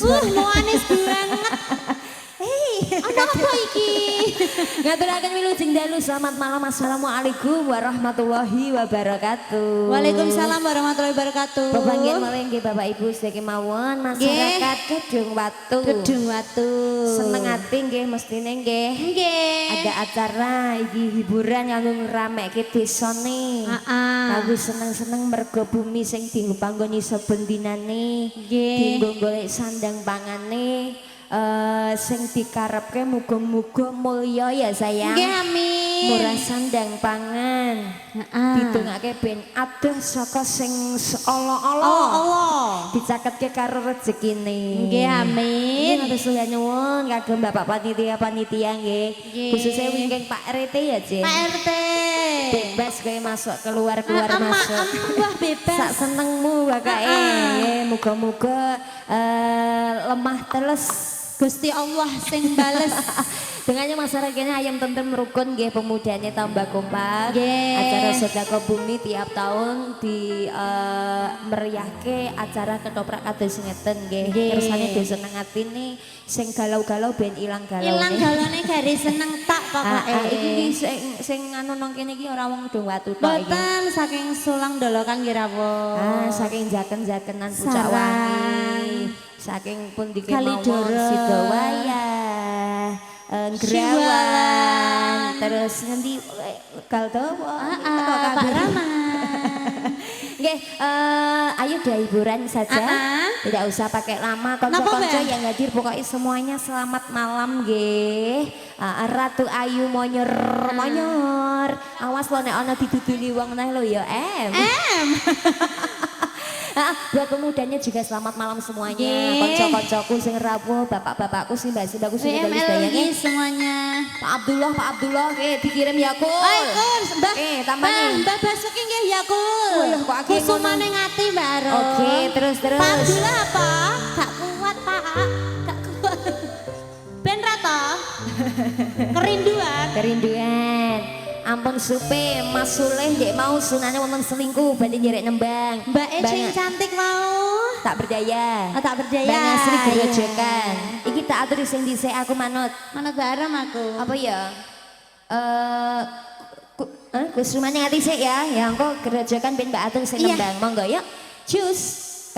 Mau anis banget. Ana apa iki? Ngaturaken wilujeng dalu selamat malam. Assalamualaikum warahmatullahi wabarakatuh. Waalaikumsalam warahmatullahi wabarakatuh. Pepanggihan malih nggih Bapak Ibu sedaya kemawon masyarakat Kedung Watu. Kedung Watu. Seneng ati nggih mestine nggih. Nggih. Ada acara iki hiburan kanggo ngeramekke desane. Kanggo seneng-seneng mergo bumi sing dienggo panggoni saben dinane. Dienggo golek sandang pangane. Sing dikarepke muga-muga mulya ya sayang. Nggih amin. murah sandang pangan. Didongake ben adoh saka sing Allah dicaketke karo rezekine. Nggih amin. Matur suwun nyuwun kagem Bapak panitia nggih. Khususnya wingking Pak RT ya, Cik. Pak RT. Bebas kowe masuk keluar masuk. Wah bebas. Sak senengmu bakake. Muga-muga lemah teles Gusti Allah sing bales. Dengannya masyarakatnya ayam tentrem rukun nggih, pemudanya tambah kompak. Nggih. Acara sedekah bumi tiap tahun di meriahke acara ketoprak kados ngeten nggih. Kersane do seneng atine sing galau-galau ben ilang galaune. Ilang galone gari seneng tak pokoke. Iki sing anu nang kene iki ora wong do watu tok iki. Boten saking Sulang Dolokan nggih rawuh. Saking jaken-jakenan Pucak Sarang. Wangi. Saking pundi Kalidoro. kemawon Sidowayah. Gerawan, terus ngendi Kaldowo, Pak Rama. Nggih, ayo deh hiburan saja. Tidak usah pakai lama. Konco-konco yang hadir pokoknya semuanya selamat malam nggih. Ratu Ayu monyor. Awas lo nek ana diduduli wong neh lo ya buat pemudanya juga selamat malam semuanya. Konco-koncoku sing rawuh, bapak-bapakku sing mbak-mbakku sing lagi semuanya. Pak Abdullah dikirim Yakul. Mbak. Tambahnya. Mbak Basuki nggih Yakul. Kok akeh Kusumane ngati Mbak Aro. Oke, terus. Pak Abdullah apa? Gak kuat, Pak. Gak kuat. Ben Rato. Kerinduan. Ampun supe Mas Suleh dek mau sunane wonten selingkuh berarti njerek nembang. Mbak sing cantik mau. Tak berdaya. Tak berdaya. Mbak Asri gerojokan. Iki tak atur sing dhisik aku manut. Manut bareng aku. Apa ya? Kusumane ngati sik ya. Ya engko gerojokan ben Mbak atur sing nembang. Monggo yuk. Cus.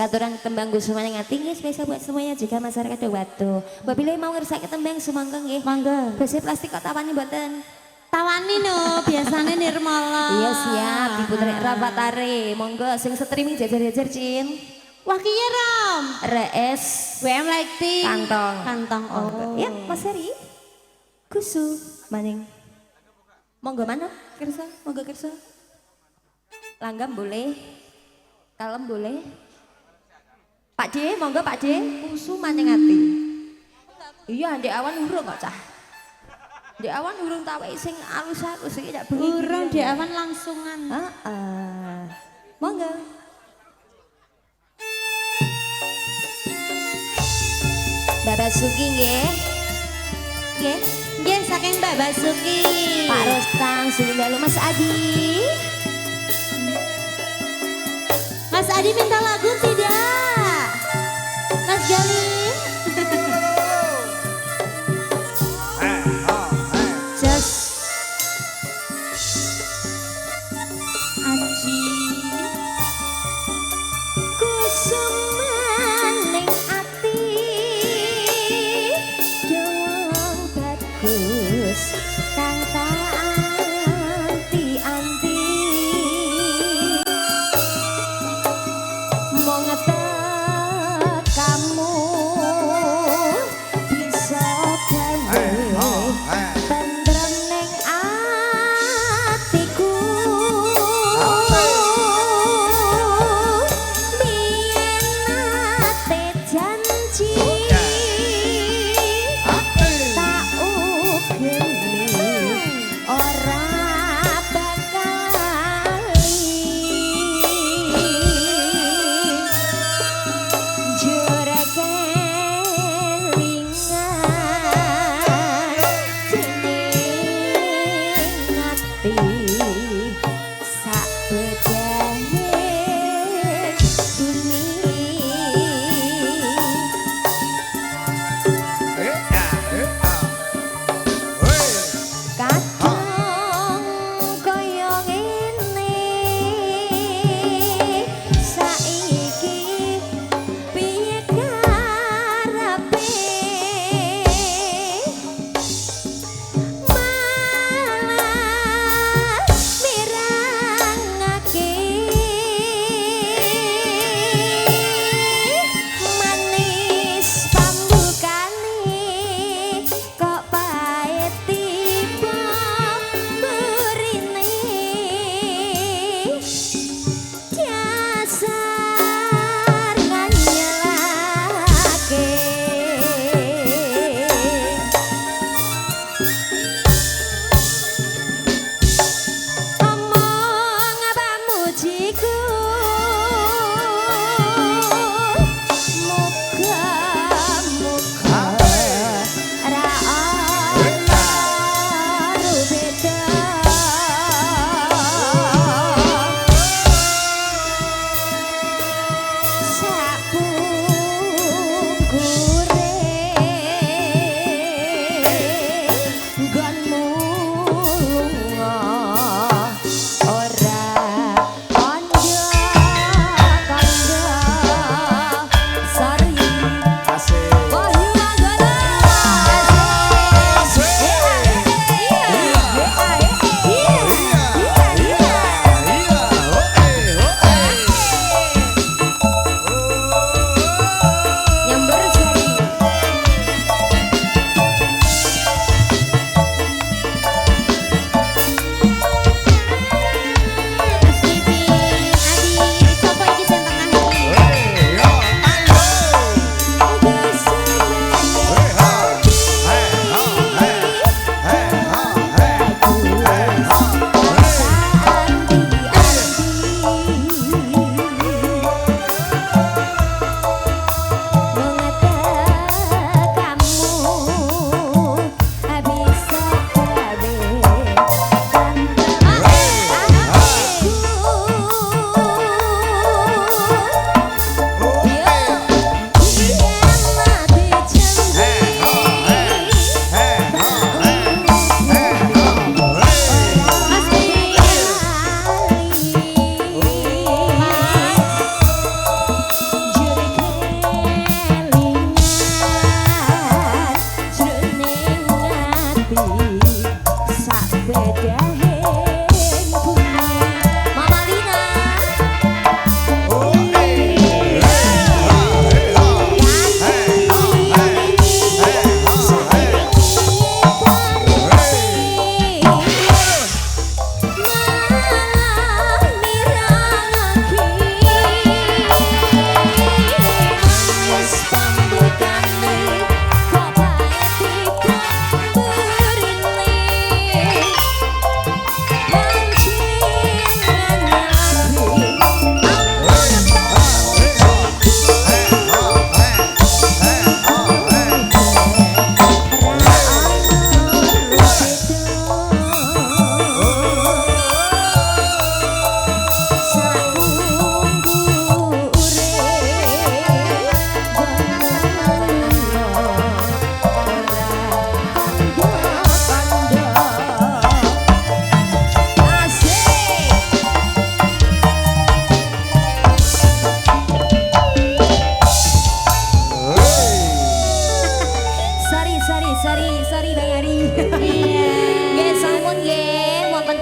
Katuran tembang Kusumane ngati nggih spesial buat semuanya juga masyarakat Dewatu. Apabila mau ngersake tembang sumangga nggih. Monggo. Besi plastik kok tawani mboten. Tawani no, biasanya Nirmala. Iya siap, diputrek Rafatare. Monggo sing streaming jajar-jajar Cin. Wah kiye Rom. RS WM Lighting. Kantong. Oh. Ya, Mas Heri. Kusu maning. Monggo mana? Kersa, monggo kersa. Langgam boleh. Kalem boleh. Pak D, monggo Pak D. Kusu maning ati. Iya, ndek awan urung kok cah. Di awan urung tak wae sing alus-alus iki ndak bengi. Urung di awan langsungan. Monggo. Mbak Basuki nggih. Nggih saking Mbak Basuki. Pak Rostang sudah lalu Mas Adi. Mas Adi minta lagu tidak? Mas Galih. Kang tak anti-anti mau ngetek kamu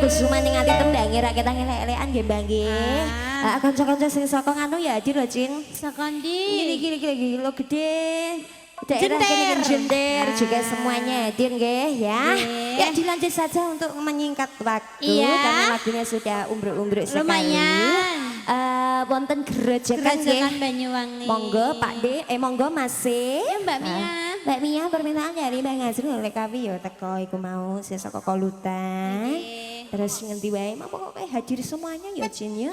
Kusuman ning ati tembange rakyat elek-elekan nggih Mbak nggih. Heeh kanca-kanca sing saka nganu ya hadir lho Cin. Saka ndi? Gini lo gede. Daerah kene Jenter juga semuanya hadir nggih ya. Ya dilanjut saja untuk menyingkat waktu karena lagunya sudah umbruk-umbruk sekali. Lumayan. Wonten gerejekan nggih. Banyuwangi. Monggo Pak D, monggo Mas E. Ya Mbak Mia. Mbak Mia permintaan dari Mbak Ngazrul oleh kami ya teko iku mau sesaka Kolutan. Terus ngendi wae mau pokoke hadir semuanya ya Jin ya.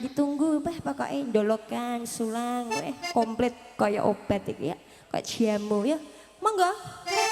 Ditunggu pokoknya ndolokan sulang komplit kaya obat iki ya. Kayak jamu ya. Monggo. Hey!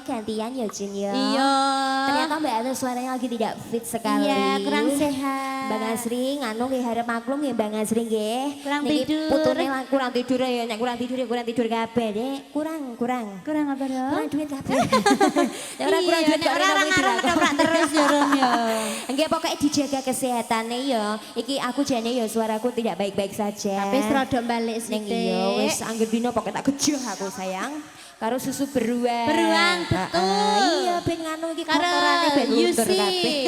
gantian ya Jin ya. Iya. Ternyata Mbak Anu suaranya lagi tidak fit sekali. Iya, kurang sehat. Mbak Asri nganu nggih harap maklum ya Mbak Asri nggih. Kurang Niki tidur. Putune kurang tidur ya, nek kurang tidur ya kurang tidur kabeh, Dek. Kurang. Kurang apa dong? Kurang duit kabeh. Nek ora kurang duit kok ora ngarang ketoprak terus ya Rom ya. Enggak pokoknya dijaga kesehatannya ya. Iki aku jane ya suaraku tidak baik-baik saja. Tapi serodok balik sih. Neng iya wis angger dino pokoknya tak gejah aku sayang. Karo susu beruang. Beruang, betul. Iya ben nganu iki Karo kotorane ben luntur Yusi. kabeh.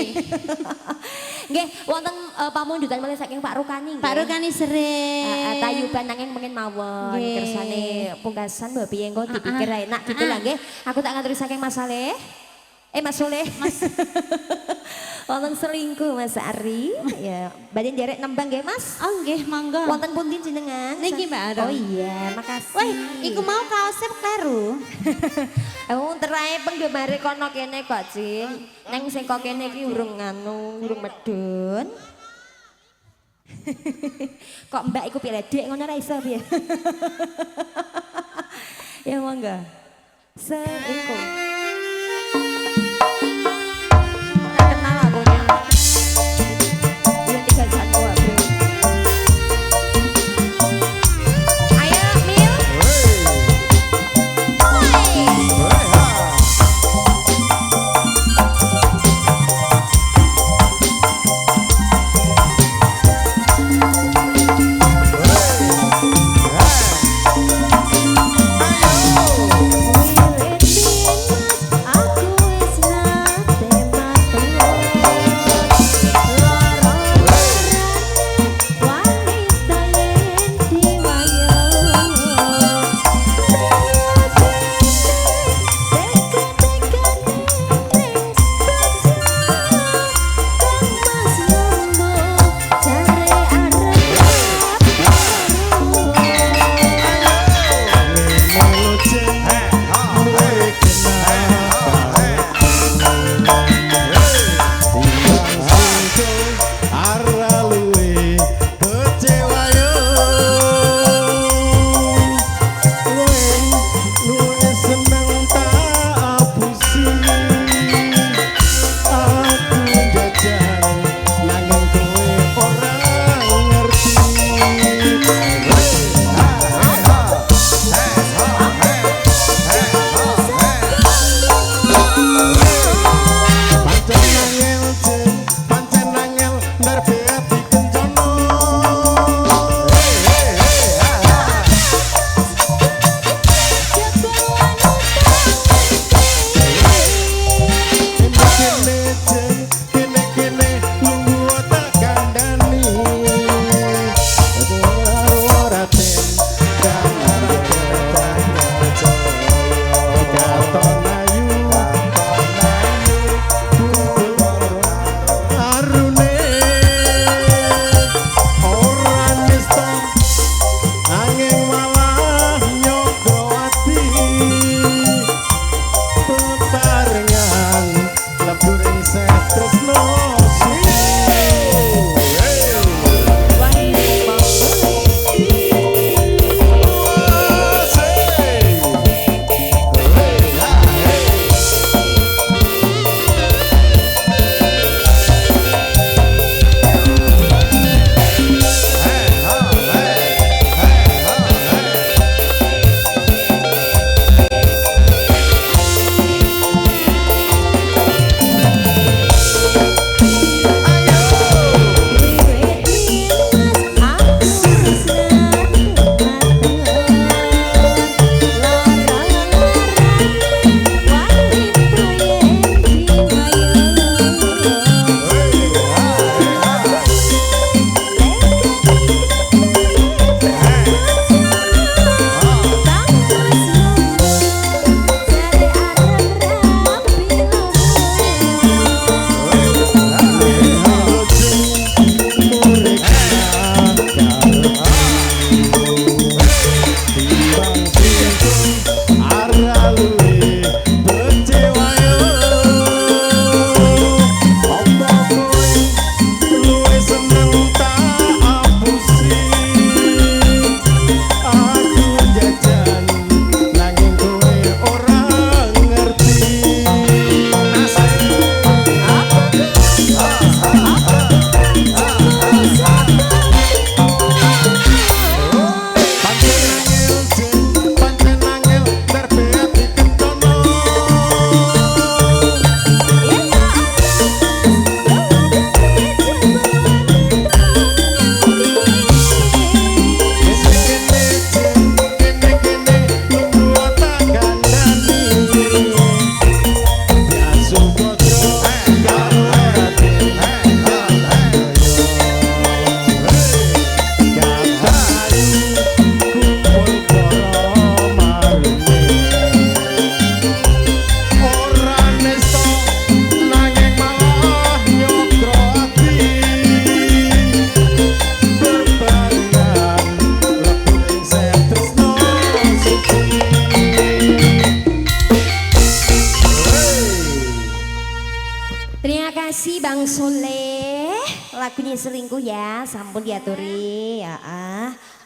Nggih, wonten pamundutan malih saking Pak Rukani nggih. Pak Rukani sering. Tayuban nanging mungkin mawon Nggih. kersane pungkasan mbok piye engko dipikir enak gitu lah nggih. Aku tak ngaturi saking Mas Saleh. Mas Soleh. Wonten selingkuh Mas Ari. Ya, badhe nderek nembang nggih Mas. Oh nggih, monggo. Wonten pundi jenengan? Niki Mbak Arum. Oh iya, makasih. Wih, iku mau kaosnya kleru. Oh, terae penggemar kono kene kok, Cing. Neng sing kok kene iki urung nganu, urung medun. Kok Mbak iku piye Dek ngono ra iso piye? Ya monggo. Selingkuh. Kenal aku ya. Iya 3 saat gua, Bro. Ayo, Mil. Wirid kasih Bang Soleh. Lagunya selingkuh ya, sampun diaturi ya.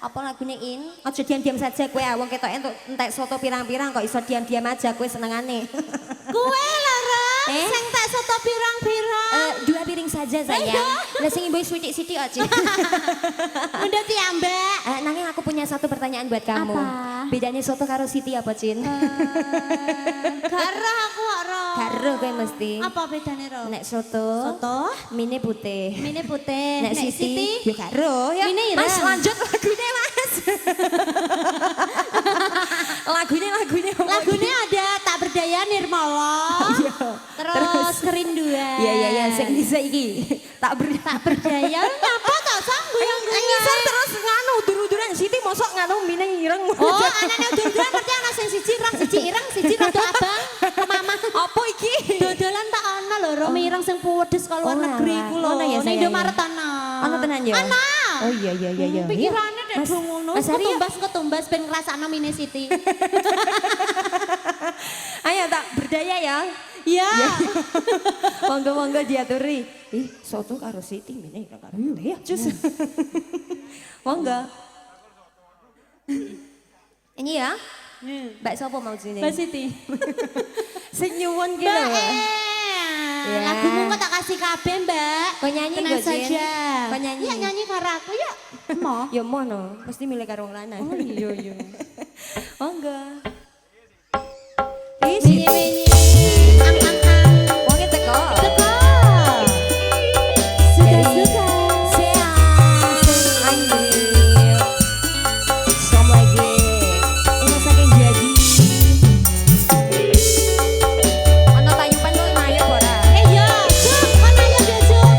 Apa lagunya In? Aja diam-diam saja kowe wong ketok entek soto pirang-pirang kok iso diam-diam aja kowe senengane. Kue lara, sing tak soto pirang-pirang. 2 piring saja sayang. Lah sing ibu sithik-sithik aja. Udah tiambak. Nanging aku punya satu pertanyaan buat kamu. Apa? Bedanya soto karo Siti apa, Cin? Garah aku ora. Karo kowe mesti. Apa bedanya ro? Nek soto, Soto, mine putih. mine putih. Nek Siti, ya karo ya. Mine ireng. Mas lanjut lagunya Mas. lagunya. Lagunya ada Tak Berdaya Nirmala. Iya. Terus Kerinduan. Iya, sing bisa iki. Tak Berdaya apa tak sanggup yang ngisor terus nganu dur-duran Siti mosok nganu mine ireng. Oh, anaknya udur-uduran berarti anak sing siji rada abang. Mama. Apa iki? Dodolan tak ana lho, ro mie ireng sing pudes ka luar negeri ku lho. Ono ya, Ning sayang, Indomaret ana. Ono tenan ya? Ana. Oh iya. Pikirane dek Mas- ngono. Mas Ari, Ketumbas ben ngrasakno mine Siti. Ayo tak berdaya ya. Iya. Monggo diaturi. Ih, soto karo Siti mene ora karo ya. Cus. Monggo. Ini ya. Mbak sapa mau sini? Mbak Siti. Sing nyuwun ki lho. Ya. Lagumu kok tak kasih kabeh, Mbak. Kau nyanyi Tenang gak, Jin? saja. Kau nyanyi? Iya, nyanyi karo aku ya. Mau. Ya mono, mesti milih karo wong lanang. Oh iya. Monggo. Ih, Menyi Siti. menyi. Ang. Wonge teko. Teko. Jadi, Suka-suka. Anjir. Som lagi. Ini saking jadi. Ono tayupan lo mayo ora? Iya, Cuk, mana ya dia, Cuk?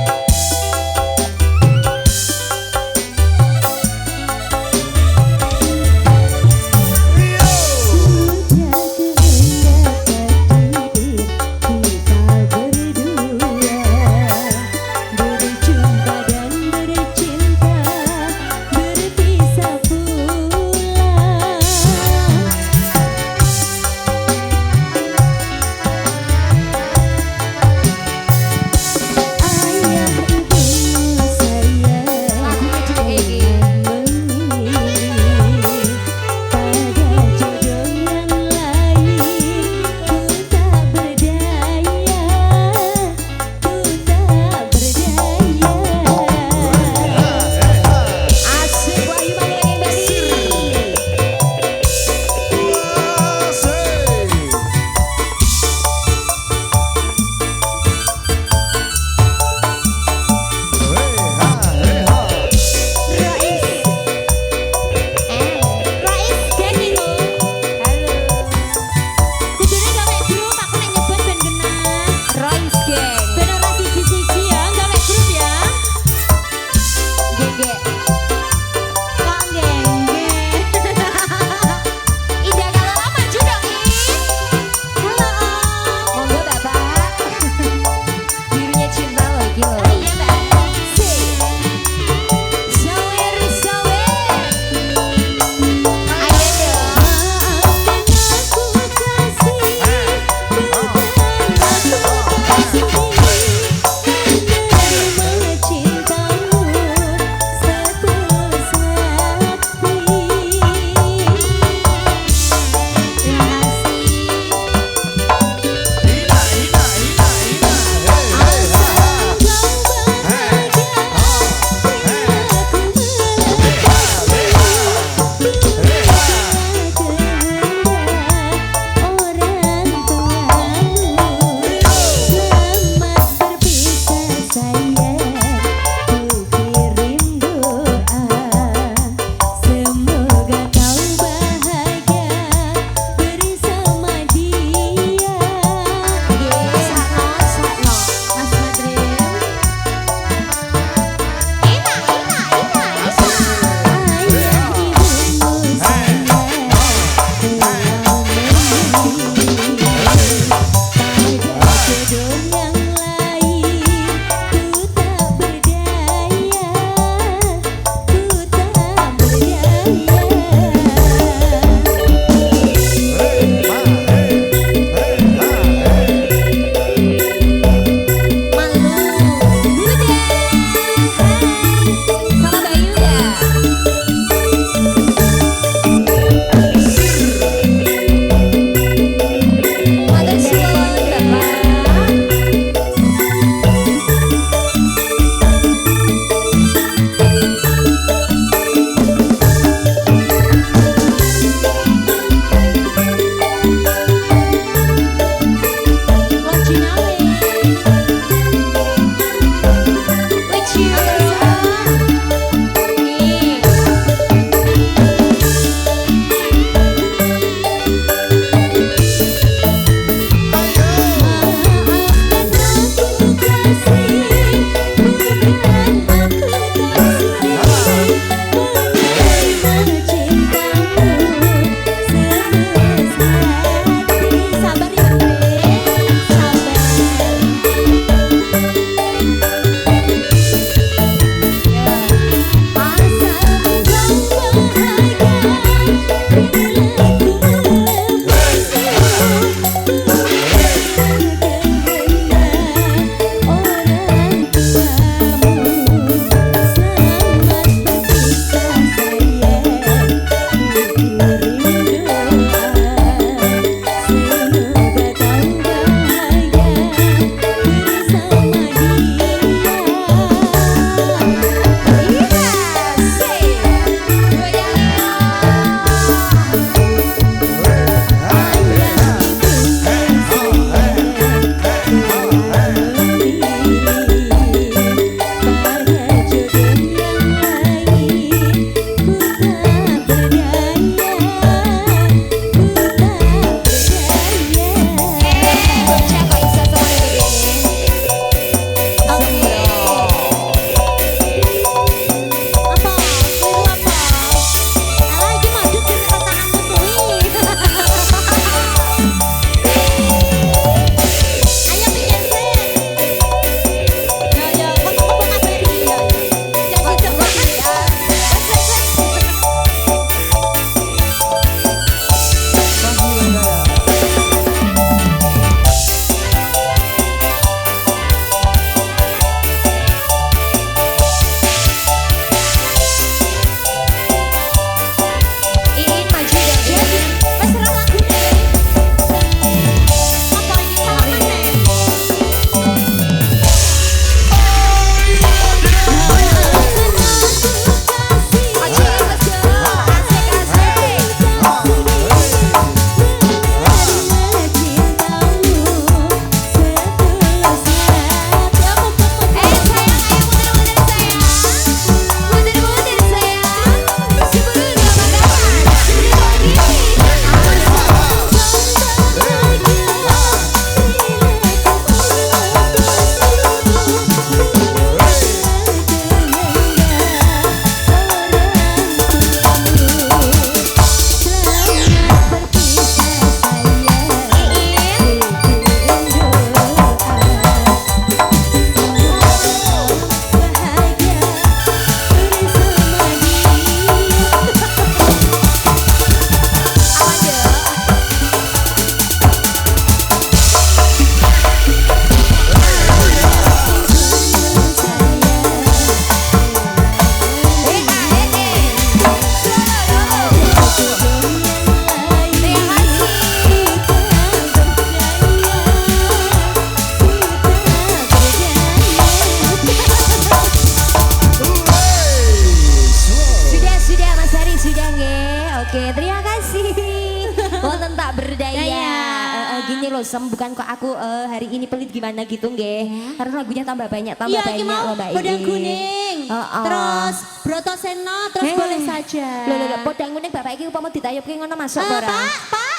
bukan kok aku hari ini pelit gimana gitu nggih. Karena lagunya tambah banyak Iya, iki mau loh Mbak podang Ii. kuning. Terus Brotoseno, terus boleh saja. Loh, podang kuning Bapak iki upama ditayupke ngono masuk ora? Pak.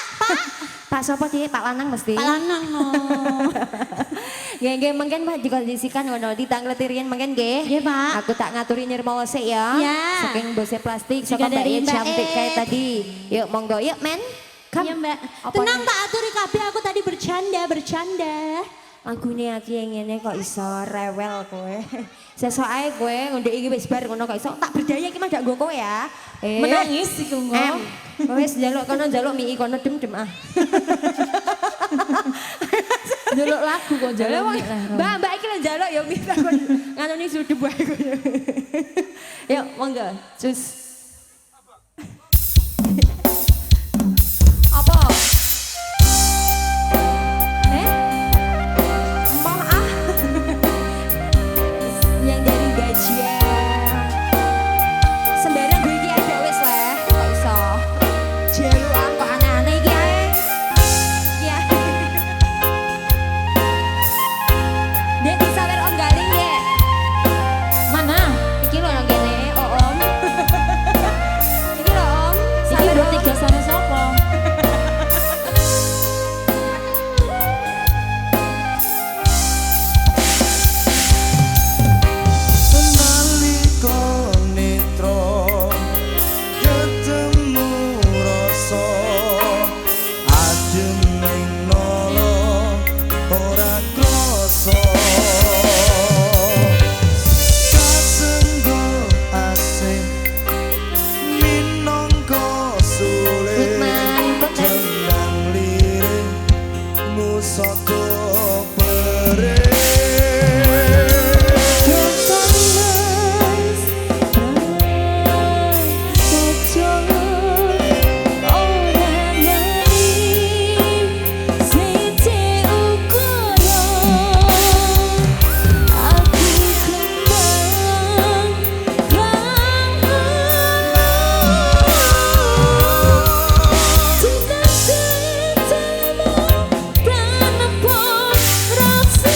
Pak sapa sih? Pak Lanang mesti. Pak Lanang no. Nggih mungkin Pak dikondisikan ngono ditangletirien mungkin nggih. Nggih, Pak. Aku tak ngaturin nirmawa sik ya. Ya. Saking bose plastik Juga saka Mbak dari Ii Mbak cantik Ed. kayak tadi. Yuk monggo yuk men. Come. Iya Mbak. Apa Tenang nih? tak aturi kabeh aku tadi bercanda. Lagune aki yang ngene kok iso rewel kowe. Sesuk ae kowe ngundek iki wis bar ngono kok iso tak berdaya iki mah gak nggo kowe ya. Menangis iku Em, nggo. kowe wis njaluk kono njaluk mie kono dem ah. Njaluk lagu kok njaluk mie lah. Mbak iki lho njaluk ya mie kon nganoni sudep wae kowe. Yuk monggo, cus. Apa? Mau ah. Yang dari Gajah. Sembarang gue iki ada wis lah, kok iso. Jaluan kok aneh-aneh iki ae. Iki ae. Dek disawer Om Galing, Dek. Mana? Iki lho nang kene, Om. Iki lho, Om. Iki Sawer Om. bertiga sama sapa? Nalika netra ketemu rasa adem ning nolo ora krasa kasenggo asing minangka sulit tendang liring musaka perih Cinta sejatimu tanpa rasa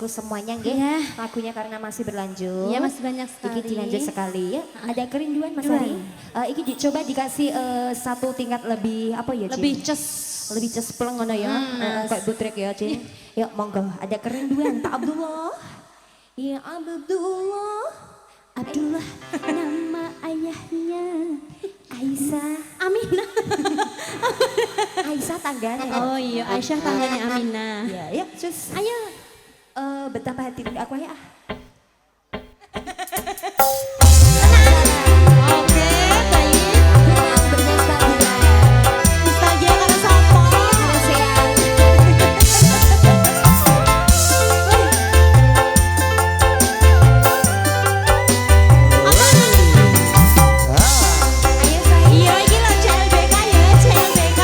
bosku semuanya nggih. Iya. Lagunya karena masih berlanjut. Iya, masih banyak sekali. Iki dilanjut sekali ya. Ada kerinduan Mas Dua. Ari. Iki coba dikasih satu tingkat lebih apa ya, Cin? Lebih ces. Lebih cespleng ngono ya. Kayak butrek ya, Cin. Ya monggo, ada kerinduan Pak Abdullah. Ya Abdullah. Abdullah nama ayahnya Aisyah. Aminah. Aisyah tangganya. Oh iya, Aisyah tangganya Aminah. Ya, yuk, cus. Ayo. Betapa hati aku ya. Oke, baik. Bernostalgia. Nostalgia karena sopo. Kasihan. Ayo sayang. Iya, iki lho CLBK ya, CLBK.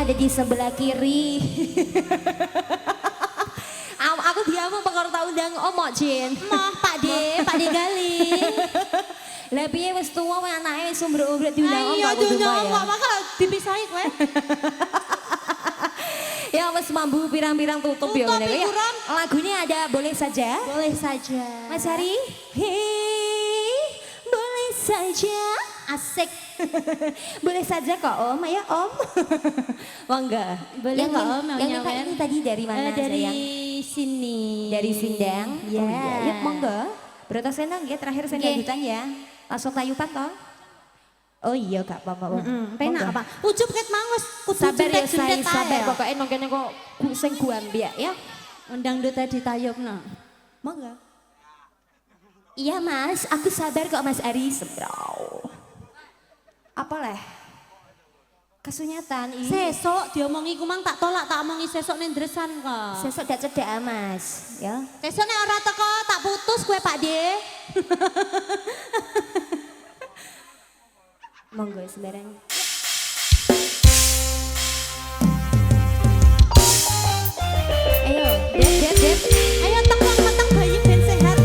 ada di sebelah kiri. Aku diamu pekor tau undang omok Jin. Moh Pak De Gali. Lah piye wis tuwa anake sumber-umber diundang Ayo omok kudu diundang ya. omok makanya dipisahi kowe. Ya wis mambu pirang-pirang tutup ya Tutup, ngene ya. hiburan. Lagunya ada boleh saja. Boleh saja. Mas Hari. Hei, boleh saja. Asik. Boleh saja kok Om, ayo Om. Monggo. Boleh Yang kok, min- Om, Yang maunya, minta Wen. ini tadi dari mana Dari sayang? sini. Dari Sindang. Ya. Oh, iya. Yuk monggo. Berarti senang ya terakhir Nggih. sendajutan ya. Langsung tayupan toh. Oh iya gak apa-apa. Penak Monggo. apa? Ucup ket mangus kudu Sabar ya juntet-juntet say, sabar. ae. Pokoknya nong kene kok sing guambiak ya. Undang duta ditayupno. Monggo. Iya Mas, aku sabar kok Mas Ari Sembrau. Apa leh? Kesunyatan ini. Sesok diomongi kumang tak tolak tak omongi sesok ning dresan kok. Sesok dak cedak Mas, ya. Sesok nek ora teko tak putus kowe Pak De. Monggo sembarang. Ayo, Dep. Ayo tekong meteng bayi ben sehat.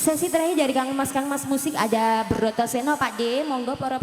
Sesi terakhir dari Kang Mas musik ada Broto Seno Pak D, monggo para